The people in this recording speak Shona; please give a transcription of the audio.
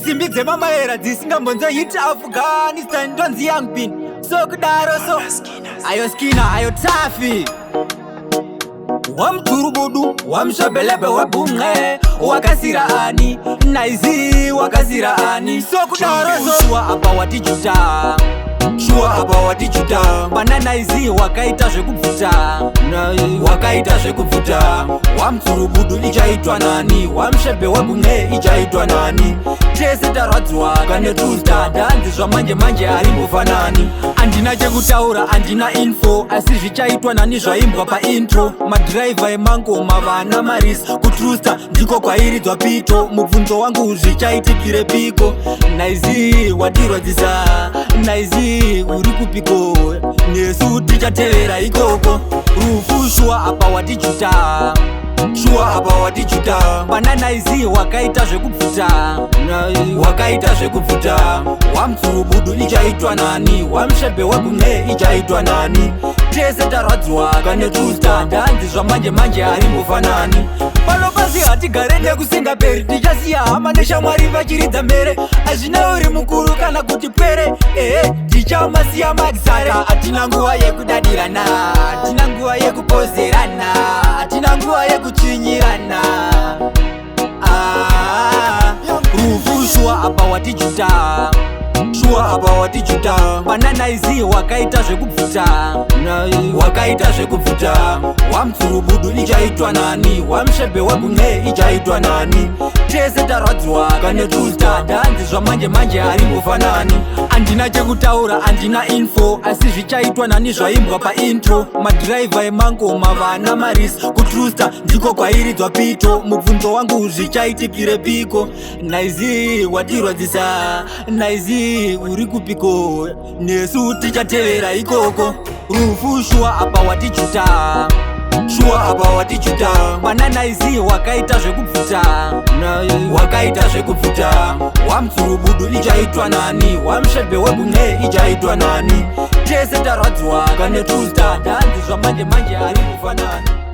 simbi dzemamaera dzisingambonzoita Afghanistan ndonzi young pin sokudaro so ayo skina ayo tafi wamturubudu wamshabelebe wabunge wakasira ani naizi wakasira ani sokudaro so shua apa watijuta shua apa watijuta banana izi wakaita zvekubvuta wakaita zvekubvuta wamturubudu ichaitwa nani wamshebe wabunge ichaitwa nani tese tarwadziwa kane tusta ndanzi zvamanje manje arimbofanani andina chekutaura andina info asi zvichaitwa nani zvaimbwa paintro madhiraivha emangoma vana maris kutrusta ndiko kwairidzwa pito mubvunzo wangu zvichaitikire piko naizi watirwadzisa naizi uri kupiko nesu tichatevera ikoko rufu shua apa watijuta shua apa watijuta banana izi wakaita zvekubvuta wakaita zvekubvuta wamtsurubudu ichaitwa nani wamshebe wabunge ichaitwa nani tese tarwadziwa kane tusta ndanzi zvamanje manje arimbofanani pano pasi hatigare nekusingaperi tichasiya hama neshamwari vachiridza mbere hazvina uri mukuru kana kuti pwere tichamasiya makisara hatina nguva yekudadirana hatina nguva yekupozerana hatina nguva yekuchinyirana rufu shua apa watijuta shua apa watijuta banana izi wakaita zvekubvuta wakaita zvekubvuta wamtsurubudu ichaitwa nani wamshebe wabunge ichaitwa nani tese tarwadziwa kane tusta ndanzi zvamanje manje arimbofanani andina chekutaura andina info asi zvichaitwa nani zvaimbwa paintro madhiraivha emangoma vana maris kutrusta ndiko kwairidzwa pito mubvunzo wangu zvichaitikire piko naizi watirwadzisa naizi uri kupiko nesu tichatevera ikoko rufu shua apa watijuta shua apa watijuta banana izi wakaita zvekubvuta wakaita zvekubvuta wamtsurubudu ichaitwa nani wamshebe wabunge ichaitwa nani tese tarwadziwa kane tusta ndanzi zvamanje manje arimbofanani